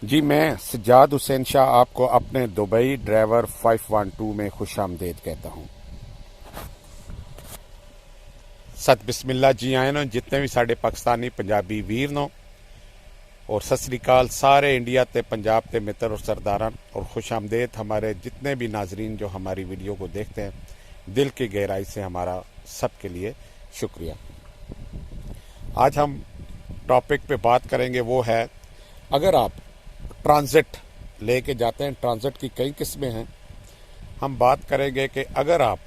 जी, मैं सज्जाद हुसैन शाह आपको अपने दुबई ड्राइवर 512 में खुशामदीद कहता हूँ। सत बिस्मिल्लाह जी आए नो जितने भी साढ़े पाकिस्तानी पंजाबी वीर नो और सत श्री अकाल सारे इंडिया ते पंजाब ते मित्र और सरदारान और खुशामदीद हमारे जितने भी नाजरीन जो हमारी वीडियो को देखते हैं, दिल की गहराई से हमारा सबके लिए शुक्रिया। आज हम टॉपिक पे बात करेंगे वो है, अगर आप ट्रांजिट लेके जाते हैं, ट्रांजिट की कई किस्में हैं। हम बात करेंगे कि अगर आप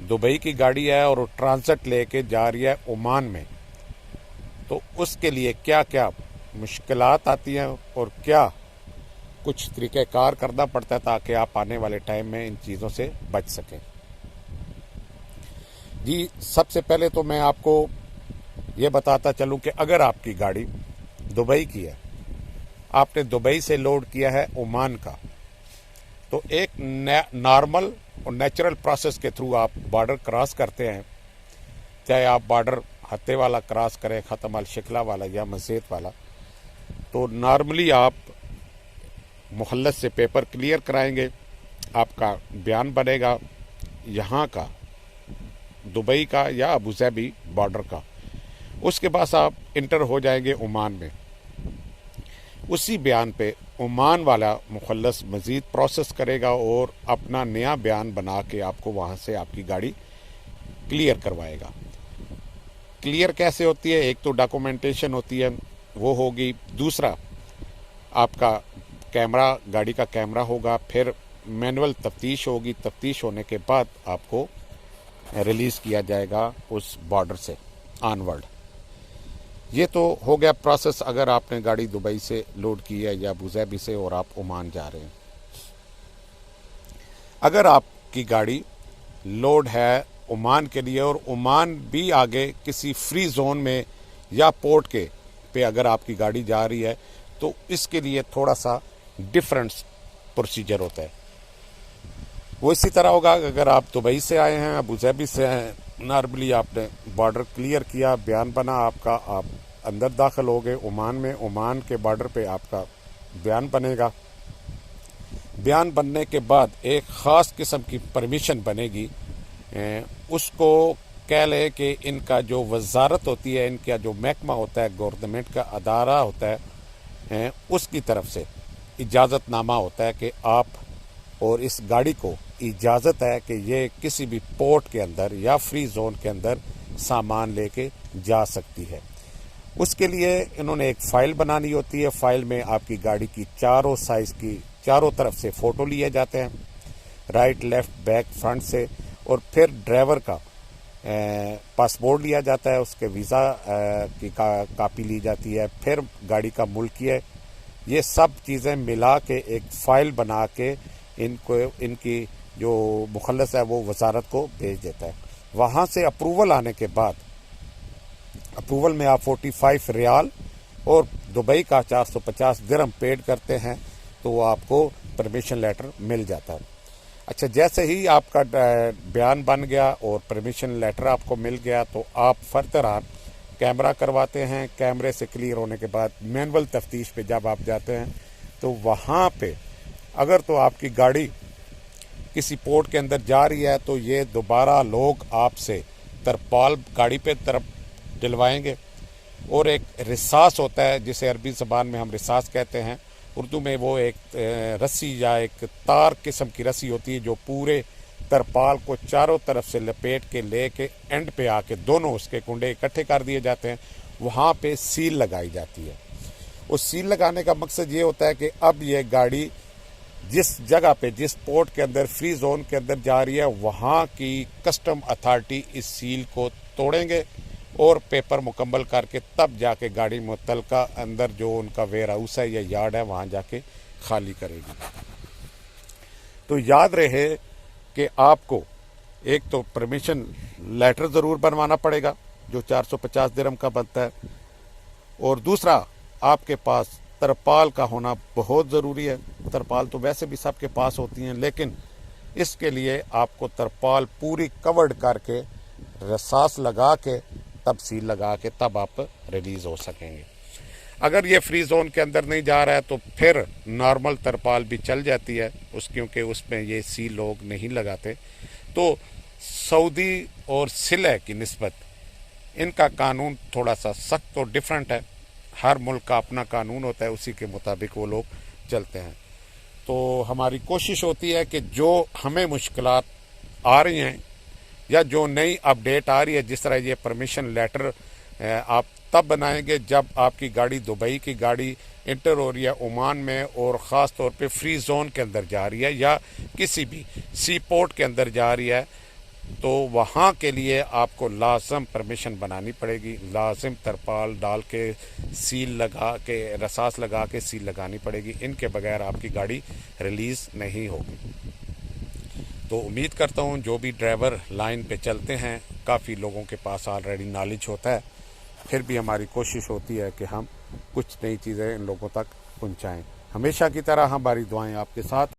दुबई की गाड़ी है और ट्रांजिट लेके जा रही है ओमान में, तो उसके लिए क्या क्या मुश्किलात आती हैं और क्या कुछ तरीक़ेकार करना पड़ता है ताकि आप आने वाले टाइम में इन चीज़ों से बच सकें। जी, सबसे पहले तो मैं आपको ये बताता चलूं कि अगर आपकी गाड़ी दुबई की है, आपने दुबई से लोड किया है ओमान का, तो एक नॉर्मल और नेचुरल प्रोसेस के थ्रू आप बॉर्डर क्रॉस करते हैं। चाहे आप बॉर्डर हत्ते वाला क्रॉस करें, ख़त्म अल शिकला वाला या मस्जिद वाला, तो नॉर्मली आप मुखल्लस से पेपर क्लियर कराएंगे, आपका बयान बनेगा यहाँ का, दुबई का या अबूज़ाबी बॉर्डर का। उसके बाद आप इंटर हो जाएंगे ओमान में। उसी बयान पे ओमान वाला मुखल्लस मज़ीद प्रोसेस करेगा और अपना नया बयान बना के आपको वहाँ से आपकी गाड़ी क्लियर करवाएगा। क्लियर कैसे होती है? एक तो डॉक्यूमेंटेशन होती है, वो होगी। दूसरा, आपका कैमरा, गाड़ी का कैमरा होगा। फिर मैनुअल तफ्तीश होगी। तफ्तीश होने के बाद आपको रिलीज़ किया जाएगा उस बॉर्डर से ऑनवर्ड। ये तो हो गया प्रोसेस अगर आपने गाड़ी दुबई से लोड की है या अबूज़ाबी से और आप ओमान जा रहे हैं। अगर आपकी गाड़ी लोड है ओमान के लिए और ओमान भी आगे किसी फ्री जोन में या पोर्ट के पे अगर आपकी गाड़ी जा रही है, तो इसके लिए थोड़ा सा डिफरेंट प्रोसीजर होता है। वो इसी तरह होगा अगर आप दुबई से आए हैं, अबूज़ाबी से हैं, नॉर्मली आपने बॉर्डर क्लियर किया, बयान बना आपका, आप अंदर दाखिल हो गए ओमान में। ओमान के बॉर्डर पे आपका बयान बनेगा। बयान बनने के बाद एक ख़ास किस्म की परमिशन बनेगी। उसको कह लें कि इनका जो वजारत होती है, इनका जो महकमा होता है, गवर्नमेंट का अदारा होता है, उसकी तरफ से इजाज़तनामा होता है कि आप और इस गाड़ी को इजाज़त है कि ये किसी भी पोर्ट के अंदर या फ्री जोन के अंदर सामान लेके जा सकती है। उसके लिए इन्होंने एक फ़ाइल बनानी होती है। फ़ाइल में आपकी गाड़ी की चारों साइज़ की चारों तरफ से फ़ोटो लिए जाते हैं, राइट, लेफ़्ट, बैक, फ्रंट से। और फिर ड्राइवर का पासपोर्ट लिया जाता है, उसके वीज़ा की कापी ली जाती है, फिर गाड़ी का मुल्कियत, ये सब चीज़ें मिला के एक फ़ाइल बना के इनको, इनकी जो मुखल्लस है वो वजारत को भेज देता है। वहाँ से अप्रूवल आने के बाद, अप्रूवल में आप 45 रियाल और दुबई का 450 दिरहम पेड करते हैं, तो वो आपको परमिशन लेटर मिल जाता है। अच्छा, जैसे ही आपका बयान बन गया और परमिशन लेटर आपको मिल गया, तो आप फर्दर ऑन कैमरा करवाते हैं। कैमरे से क्लियर होने के बाद मैनुअल तफ्तीश पे जब आप जाते हैं, तो वहाँ पे अगर तो आपकी गाड़ी किसी पोर्ट के अंदर जा रही है, तो ये दोबारा लोग आपसे तरपाल गाड़ी पे तरफ दिलवाएंगे और एक रिसास होता है जिसे अरबी ज़बान में हम रिसास कहते हैं, उर्दू में वो एक रस्सी या एक तार किस्म की रस्सी होती है जो पूरे तरपाल को चारों तरफ से लपेट के लेके एंड पे आके दोनों उसके कुंडे इकट्ठे कर दिए जाते हैं। वहाँ पे सील लगाई जाती है। उस सील लगाने का मकसद ये होता है कि अब ये गाड़ी जिस जगह पे, जिस पोर्ट के अंदर, फ्री जोन के अंदर जा रही है, वहाँ की कस्टम अथॉरिटी इस सील को तोड़ेंगे और पेपर मुकम्मल करके तब जाके गाड़ी मुतलका अंदर जो उनका वेयर हाउस है या यार्ड है वहाँ जाके खाली करेगी। तो याद रहे कि आपको एक तो परमिशन लेटर ज़रूर बनवाना पड़ेगा जो 450 दिरहम का बनता है, और दूसरा आपके पास तरपाल का होना बहुत ज़रूरी है। तरपाल तो वैसे भी सबके पास होती हैं, लेकिन इसके लिए आपको तरपाल पूरी कवर्ड करके रसास लगा के तब सील लगा के तब आप रिलीज़ हो सकेंगे। अगर ये फ्री जोन के अंदर नहीं जा रहा है तो फिर नॉर्मल तरपाल भी चल जाती है क्योंकि उसमें ये सी लोग नहीं लगाते। तो सऊदी और सिलह की निस्बत इनका कानून थोड़ा सा सख्त और डिफरेंट है। हर मुल्क का अपना कानून होता है, उसी के मुताबिक वो लोग चलते हैं। तो हमारी कोशिश होती है कि जो हमें मुश्किलात आ रही हैं या जो नई अपडेट आ रही है, जिस तरह ये परमिशन लेटर आप तब बनाएंगे जब आपकी गाड़ी, दुबई की गाड़ी इंटर हो रही है ओमान में और ख़ास तौर पे फ्री जोन के अंदर जा रही है या किसी भी सी पोर्ट के अंदर जा रही है, तो वहाँ के लिए आपको लाजम परमिशन बनानी पड़ेगी। लाजिम तरपाल डाल के, सील लगा के, रसास लगा के सील लगानी पड़ेगी। इनके बगैर आपकी गाड़ी रिलीज़ नहीं होगी। तो उम्मीद करता हूँ जो भी ड्राइवर लाइन पे चलते हैं, काफ़ी लोगों के पास ऑलरेडी नॉलेज होता है, फिर भी हमारी कोशिश होती है कि हम कुछ नई चीज़ें इन लोगों तक पहुँचाएँ। हमेशा की तरह हमारी दुआएं आपके साथ।